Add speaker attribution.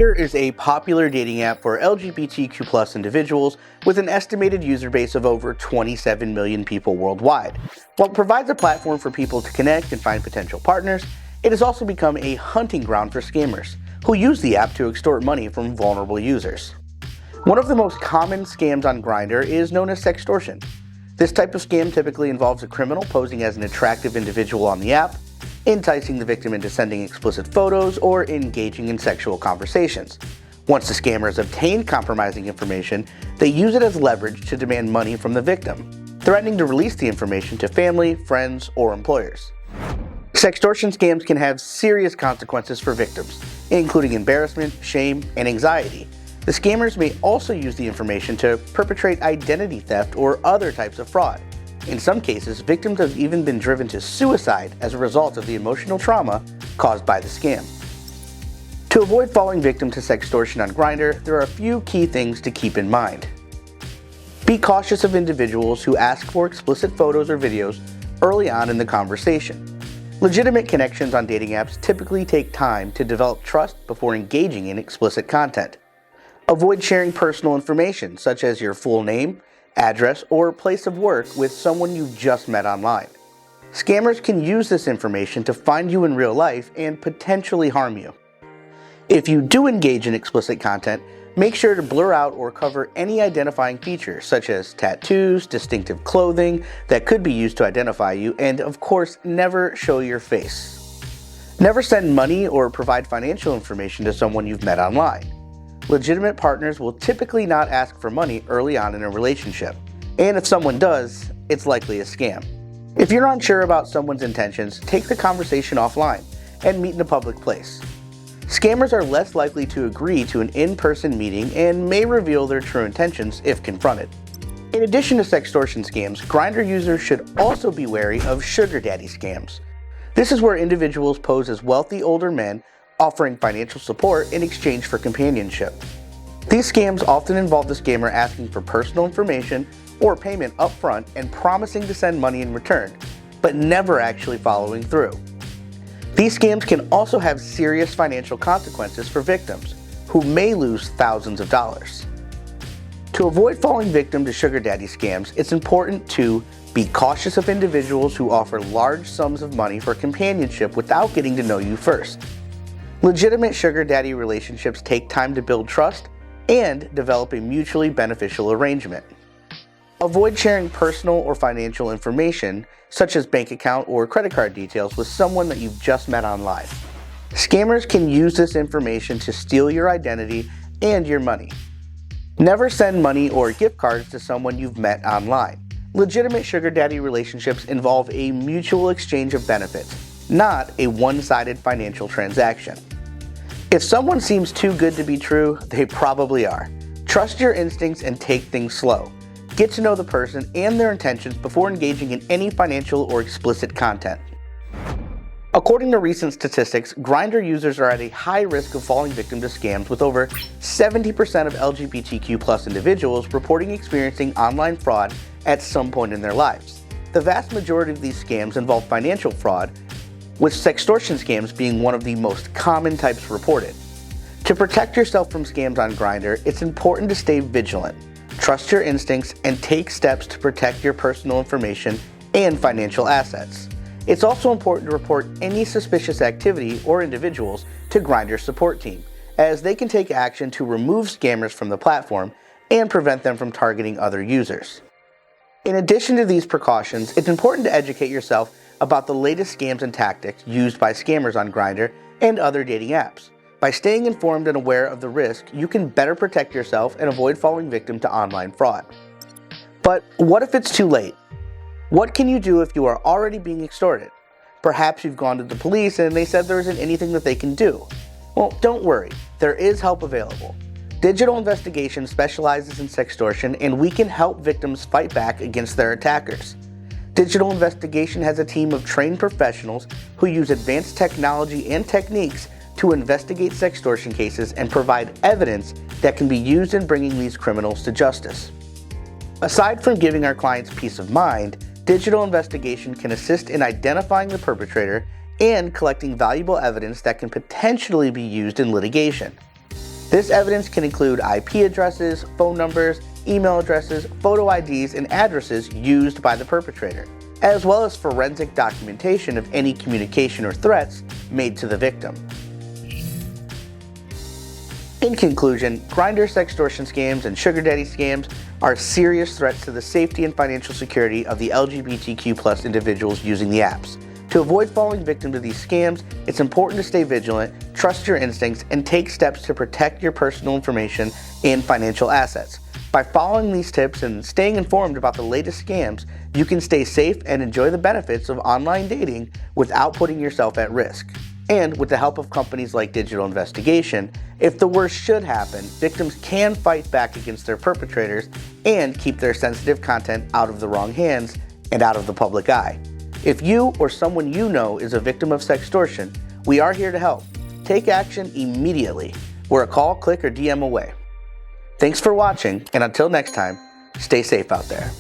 Speaker 1: Grindr is a popular dating app for LGBTQ+ individuals with an estimated user base of over 27 million people worldwide. While it provides a platform for people to connect and find potential partners, it has also become a hunting ground for scammers, who use the app to extort money from vulnerable users. One of the most common scams on Grindr is known as sextortion. This type of scam typically involves a criminal posing as an attractive individual on the app, enticing the victim into sending explicit photos or engaging in sexual conversations. Once the scammer has obtained compromising information, they use it as leverage to demand money from the victim, threatening to release the information to family, friends, or employers. Sextortion scams can have serious consequences for victims, including embarrassment, shame, and anxiety. The scammers may also use the information to perpetrate identity theft or other types of fraud. In some cases, victims have even been driven to suicide as a result of the emotional trauma caused by the scam. To avoid falling victim to sextortion on Grindr, there are a few key things to keep in mind. Be cautious of individuals who ask for explicit photos or videos early on in the conversation. Legitimate connections on dating apps typically take time to develop trust before engaging in explicit content. Avoid sharing personal information such as your full name, address, or place of work with someone you just met online. Scammers can use this information to find you in real life and potentially harm you. If you do engage in explicit content, make sure to blur out or cover any identifying features such as tattoos, distinctive clothing that could be used to identify you, and of course, never show your face. Never send money or provide financial information to someone you've met online. Legitimate partners will typically not ask for money early on in a relationship, and if someone does, it's likely a scam. If you're unsure about someone's intentions, take the conversation offline and meet in a public place. Scammers are less likely to agree to an in-person meeting and may reveal their true intentions if confronted. In addition to sextortion scams, Grindr users should also be wary of sugar daddy scams. This is where individuals pose as wealthy older men offering financial support in exchange for companionship. These scams often involve the scammer asking for personal information or payment up front and promising to send money in return, but never actually following through. These scams can also have serious financial consequences for victims, who may lose thousands of dollars. To avoid falling victim to sugar daddy scams, it's important to be cautious of individuals who offer large sums of money for companionship without getting to know you first. Legitimate sugar daddy relationships take time to build trust and develop a mutually beneficial arrangement. Avoid sharing personal or financial information, such as bank account or credit card details, with someone that you've just met online. Scammers can use this information to steal your identity and your money. Never send money or gift cards to someone you've met online. Legitimate sugar daddy relationships involve a mutual exchange of benefits, not a one-sided financial transaction. If someone seems too good to be true, they probably are. Trust your instincts and take things slow. Get to know the person and their intentions before engaging in any financial or explicit content. According to recent statistics, Grindr users are at a high risk of falling victim to scams, with over 70% of LGBTQ+ individuals reporting experiencing online fraud at some point in their lives. The vast majority of these scams involve financial fraud, with sextortion scams being one of the most common types reported. To protect yourself from scams on Grindr, it's important to stay vigilant, trust your instincts, and take steps to protect your personal information and financial assets. It's also important to report any suspicious activity or individuals to Grindr's support team, as they can take action to remove scammers from the platform and prevent them from targeting other users. In addition to these precautions, it's important to educate yourself about the latest scams and tactics used by scammers on Grindr and other dating apps. By staying informed and aware of the risk, you can better protect yourself and avoid falling victim to online fraud. But what if it's too late? What can you do if you are already being extorted? Perhaps you've gone to the police and they said there isn't anything that they can do. Well, don't worry, there is help available. Digital Investigation specializes in sextortion, and we can help victims fight back against their attackers. Digital Investigation has a team of trained professionals who use advanced technology and techniques to investigate sextortion cases and provide evidence that can be used in bringing these criminals to justice. Aside from giving our clients peace of mind, Digital Investigation can assist in identifying the perpetrator and collecting valuable evidence that can potentially be used in litigation. This evidence can include IP addresses, phone numbers, email addresses, photo IDs, and addresses used by the perpetrator, as well as forensic documentation of any communication or threats made to the victim. In conclusion, Grindr sextortion scams and sugar daddy scams are serious threats to the safety and financial security of the LGBTQ+ individuals using the apps. To avoid falling victim to these scams, it's important to stay vigilant, trust your instincts, and take steps to protect your personal information and financial assets. By following these tips and staying informed about the latest scams, you can stay safe and enjoy the benefits of online dating without putting yourself at risk. And with the help of companies like Digital Investigation, if the worst should happen, victims can fight back against their perpetrators and keep their sensitive content out of the wrong hands and out of the public eye. If you or someone you know is a victim of sextortion, we are here to help. Take action immediately. We're a call, click, or DM away. Thanks for watching, and until next time, stay safe out there.